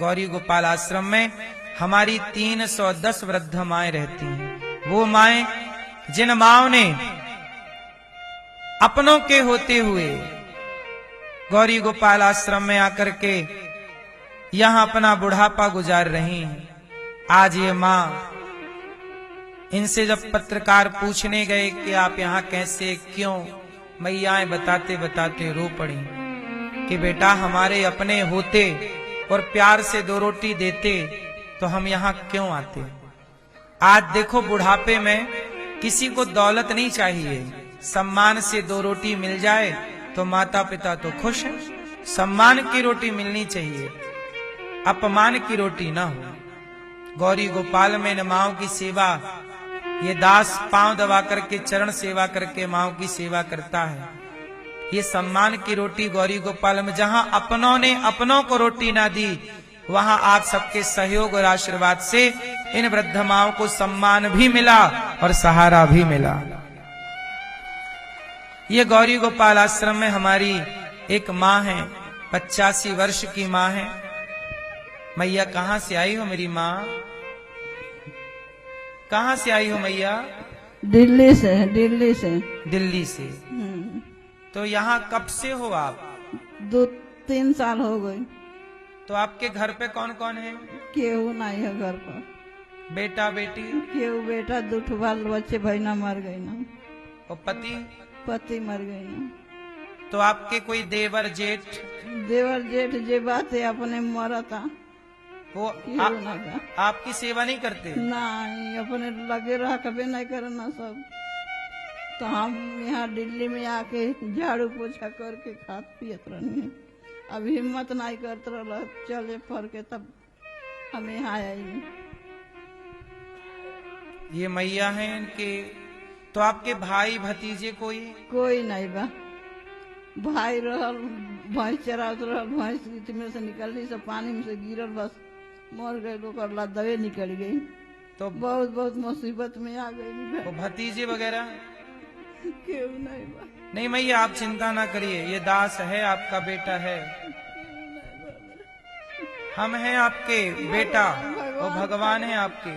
गौरी गोपाल आश्रम में हमारी 310 वृद्ध माएं रहती हैं। वो माएं जिन माओं ने अपनों के होते हुए गौरी गोपाल आश्रम में आकर के यहां अपना बुढ़ापा गुजार रही हैं। आज ये मां, इनसे जब पत्रकार पूछने गए कि आप यहां कैसे, क्यों, मैयाएं बताते बताते रो पड़ी कि बेटा हमारे अपने होते और प्यार से 2 रोटी देते तो हम यहाँ क्यों आते। आज देखो बुढ़ापे में किसी को दौलत नहीं चाहिए, सम्मान से 2 रोटी मिल जाए तो माता पिता तो खुश हैं। सम्मान की रोटी मिलनी चाहिए, अपमान की रोटी ना हो। गौरी गोपाल में न माओ की सेवा, ये दास पांव दबा करके चरण सेवा करके माओ की सेवा करता है। ये सम्मान की रोटी गौरी गोपाल में, जहां अपनों ने अपनों को रोटी ना दी, वहां आप सबके सहयोग और आशीर्वाद से इन वृद्ध माओं को सम्मान भी मिला और सहारा भी मिला। ये गौरी गोपाल आश्रम में हमारी एक माँ है, 85 वर्ष की माँ है। मैया कहां से आई हो मेरी माँ? कहां से आई हो मैया? दिल्ली से। दिल्ली से। दिल्ली से। तो यहाँ कब से हो आप? 2-3 साल हो गए। तो आपके घर पे कौन कौन है? केहू नहीं है घर पर। बेटा बेटी? केहू बेटा, 2 बाल बच्चे, बहना मर गई ना। और पति? पति मर गई ना। तो आपके कोई देवर जेठ? देवर जेठ जे बात है अपने मरता, वो आपकी सेवा नहीं करते? नहीं, अपने लगे रहा, कभी नहीं करना सब। तो हम यहाँ दिल्ली में आके झाड़ू पोछा करके खात पियत रही। अब हिम्मत नहीं करते रहा चले फर के, तब हम यहाँ आई। ये मैया हैं इनके। तो आपके भाई भतीजे कोई नहीं बा। भाई रहल, भैंस चरात रहल, भैंस में से निकलनी, सब पानी में से गिरल, बस मर गए। लोग दवे निकल गई। तो बहुत मुसीबत में आ गई। भतीजे वगैरह क्यों नहीं बा? नहीं मैया आप चिंता ना करिए, ये दास है, आपका बेटा है, हम हैं आपके बेटा, वो भगवान है आपके।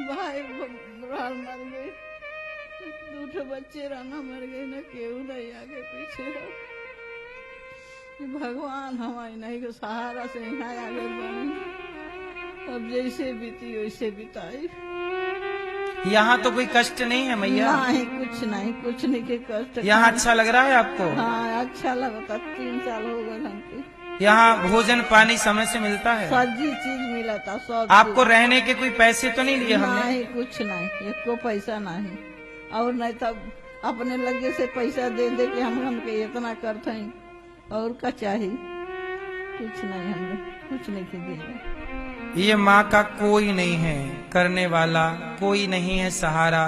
भाई मर गए, 2 बच्चे रहना मर गए ना, केहू नहीं आगे पीछे। भगवान हमारे नहीं को सहारा से यहाँ आगे बने। अब जैसे बीती वैसे बिताई। यहाँ तो कोई कष्ट नहीं है मैया? नहीं, कुछ नहीं के कष्ट। यहाँ अच्छा लग रहा है आपको? हाँ, अच्छा लगता। 3 साल हो गए हमको। यहाँ भोजन पानी समय से मिलता है? सजी चीज मिला था, सब। आपको रहने के कोई पैसे तो नहीं लिए हमने? नहीं, कुछ नहीं, एको पैसा नहीं। और नहीं तब अपने लगे से पैसा दे दे के हमके इतना करते हैं, और का चाहिए? कुछ नहीं, हमने कुछ नहीं के दिया। ये माँ का कोई नहीं है करने वाला, कोई नहीं है सहारा।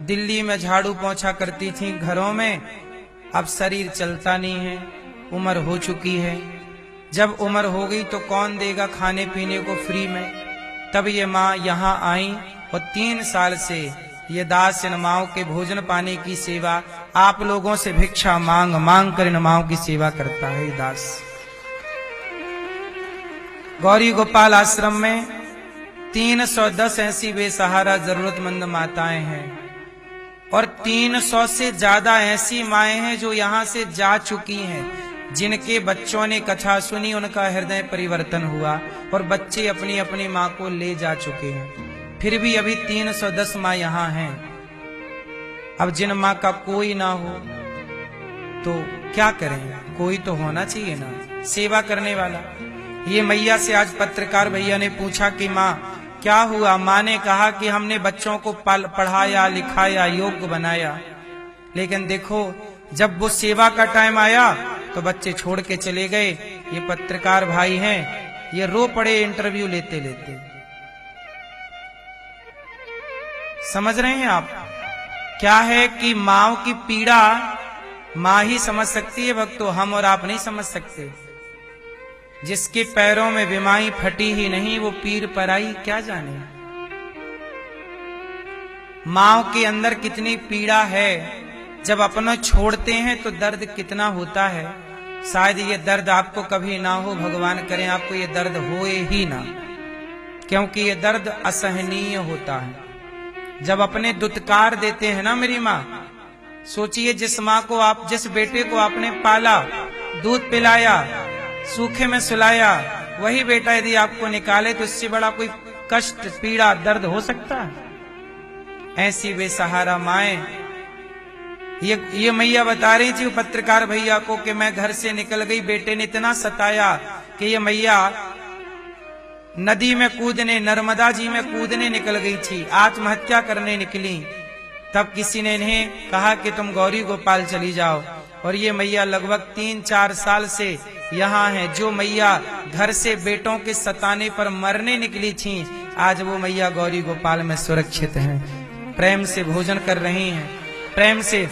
दिल्ली में झाड़ू पोछा करती थी घरों में, अब शरीर चलता नहीं है, उम्र हो चुकी है। जब उम्र हो गई तो कौन देगा खाने पीने को फ्री में? तब ये माँ यहाँ आई और 3 साल से ये दास इन माओं के भोजन पानी की सेवा, आप लोगों से भिक्षा मांग मांग कर इन माओं की सेवा करता है ये दास। गौरी गोपाल आश्रम में 310 ऐसी बेसहारा जरूरतमंद माताएं हैं और 300 से ज्यादा ऐसी माएं हैं जो यहाँ से जा चुकी हैं, जिनके बच्चों ने कथा सुनी, उनका हृदय परिवर्तन हुआ और बच्चे अपनी अपनी माँ को ले जा चुके हैं। फिर भी अभी 310 माँ यहाँ हैं। अब जिन माँ का कोई ना हो तो क्या करें? कोई तो होना चाहिए ना सेवा करने वाला। ये मैया से आज पत्रकार भैया ने पूछा कि माँ क्या हुआ? माँ ने कहा कि हमने बच्चों को पढ़ाया लिखाया, योग्य बनाया, लेकिन देखो जब वो सेवा का टाइम आया तो बच्चे छोड़ के चले गए। ये पत्रकार भाई हैं, ये रो पड़े इंटरव्यू लेते लेते। समझ रहे हैं आप? क्या है कि माँ की पीड़ा माँ ही समझ सकती है भक्तों, हम और आप नहीं समझ सकते। जिसके पैरों में बिमाई फटी ही नहीं, वो पीर पराई क्या जाने। माँ के अंदर कितनी पीड़ा है, जब अपना छोड़ते हैं तो दर्द कितना होता है। शायद ये दर्द आपको कभी ना हो, भगवान करें आपको ये दर्द होए ही ना, क्योंकि ये दर्द असहनीय होता है। जब अपने दुत्कार देते हैं ना मेरी माँ, सोचिए जिस माँ को आप, जिस बेटे को आपने पाला, दूध पिलाया, सूखे में सुलाया, वही बेटा यदि आपको निकाले तो इससे बड़ा कोई कष्ट, पीड़ा, दर्द हो सकता है? ऐसी बेसहारा माएं, ये मैया बता रही थी पत्रकार भैया को कि मैं घर से निकल गई, बेटे ने इतना सताया कि ये मैया नदी में कूदने, नर्मदा जी में कूदने निकल गई थी, आत्महत्या करने निकली। तब किसी ने इन्हें कहा कि तुम गौरी गोपाल चली जाओ, और ये मैया लगभग 3-4 साल से यहाँ है। जो मैया घर से बेटों के सताने पर मरने निकली थी, आज वो मैया गौरी गोपाल में सुरक्षित हैं, प्रेम से भोजन कर रही हैं, प्रेम से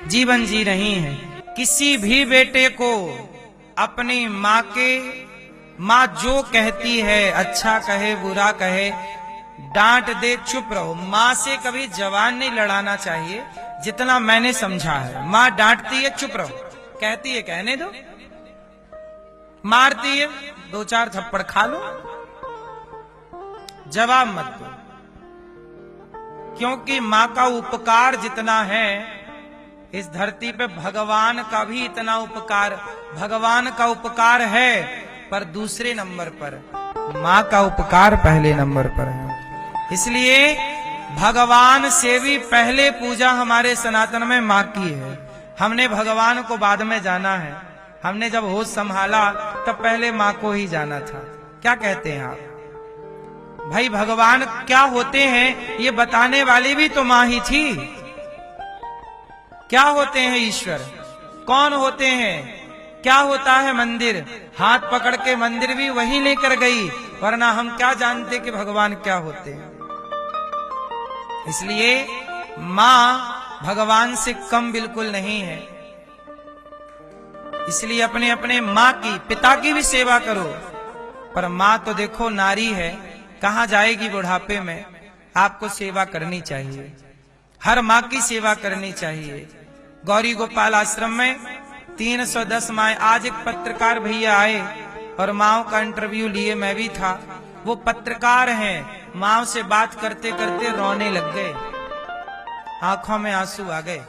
जीवन जी रही हैं। किसी भी बेटे को अपनी माँ जो कहती है, अच्छा कहे बुरा कहे, डांट दे चुप रहो। माँ से कभी जवान नहीं लड़ाना चाहिए, जितना मैंने समझा है। माँ डांटती है चुप रहो, कहती है कहने दो, मारती है 2-4 थप्पड़ खा लो, जवाब मत दो। क्योंकि माँ का उपकार जितना है इस धरती पे, भगवान का भी इतना उपकार, भगवान का उपकार है, पर दूसरे नंबर पर माँ का उपकार पहले नंबर पर है। इसलिए भगवान से भी पहले पूजा हमारे सनातन में माँ की है। हमने भगवान को बाद में जाना है। हमने जब होश संभाला तब पहले माँ को ही जाना था। क्या कहते हैं आप? भाई भगवान क्या होते हैं ये बताने वाली भी तो माँ ही थी। क्या होते हैं ईश्वर, कौन होते हैं, क्या होता है मंदिर? हाथ पकड़ के मंदिर भी वही लेकर गई, वरना हम क्या जानते कि भगवान क्या होते हैं। इसलिए माँ भगवान से कम बिल्कुल नहीं है। इसलिए अपने अपने माँ की, पिता की भी सेवा करो। पर माँ तो देखो नारी है, कहाँ जाएगी बुढ़ापे में? आपको सेवा करनी चाहिए, हर माँ की सेवा करनी चाहिए। गौरी गोपाल आश्रम में 310 माएं। आज एक पत्रकार भैया आए और माओ का इंटरव्यू लिए, मैं भी था। वो पत्रकार हैं, माओ से बात करते करते रोने लग गए, आंखों में आंसू आ गए।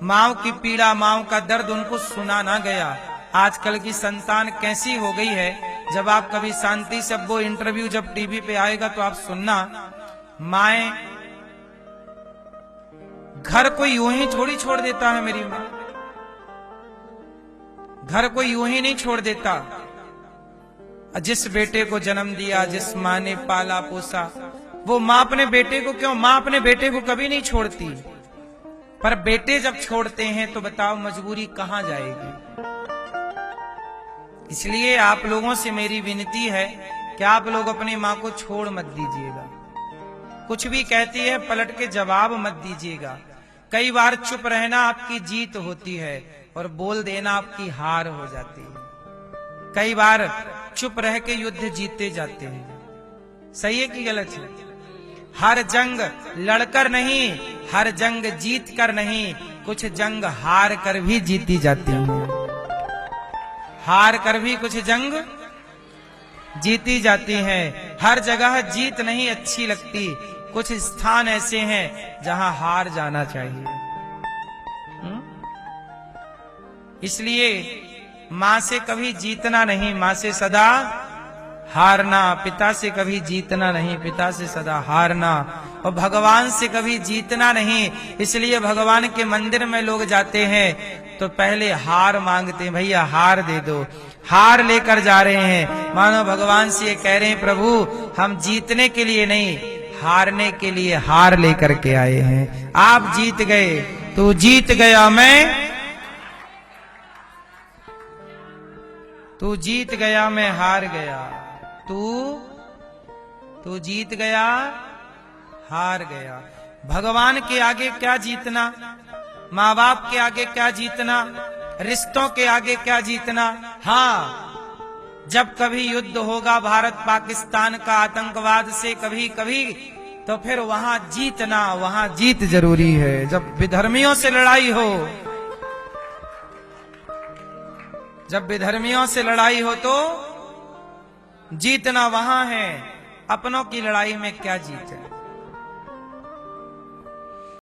माओ की पीड़ा, माओ का दर्द उनको सुना ना गया। आजकल की संतान कैसी हो गई है, जब आप कभी शांति से, वो इंटरव्यू जब टीवी पे आएगा तो आप सुनना, माएं घर को यूं ही थोड़ी छोड़ देता है। मेरी माँ घर को यूं ही नहीं छोड़ देता। जिस बेटे को जन्म दिया, जिस माँ ने पाला पोसा, वो माँ अपने बेटे को क्यों, माँ अपने बेटे को कभी नहीं छोड़ती। पर बेटे जब छोड़ते हैं तो बताओ मजबूरी कहां जाएगी। इसलिए आप लोगों से मेरी विनती है कि आप लोग अपनी माँ को छोड़ मत दीजिएगा। कुछ भी कहती है पलट के जवाब मत दीजिएगा। कई बार चुप रहना आपकी जीत होती है और बोल देना आपकी हार हो जाती है। कई बार चुप रह के युद्ध जीते जाते हैं। सही है कि गलत है? हर जंग लड़कर नहीं, हर जंग जीत कर नहीं, कुछ जंग हार कर भी जीती जाती है। हार कर भी कुछ जंग जीती जाती हैं। हर जगह जीत नहीं अच्छी लगती, कुछ स्थान ऐसे हैं जहां हार जाना चाहिए। इसलिए मां से कभी जीतना नहीं, मां से सदा हारना। पिता से कभी जीतना नहीं, पिता से सदा हारना। और भगवान से कभी जीतना नहीं। इसलिए भगवान के मंदिर में लोग जाते हैं तो पहले हार मांगते हैं, भैया हार दे दो। हार लेकर जा रहे हैं, मानो भगवान से ये कह रहे हैं, प्रभु हम जीतने के लिए नहीं, हारने के लिए हार लेकर के आए हैं। आप जीत गए, तू जीत गया, तू जीत गया, मैं हार गया। तू जीत गया, हार गया। भगवान के आगे क्या जीतना, माँ बाप के आगे क्या जीतना, रिश्तों के आगे क्या जीतना। हाँ, जब कभी युद्ध होगा भारत पाकिस्तान का आतंकवाद से कभी कभी, तो फिर वहां जीतना, वहां जीत जरूरी है। जब विधर्मियों से लड़ाई हो, जब विधर्मियों से लड़ाई हो तो जीतना वहां है, अपनों की लड़ाई में क्या जीत है।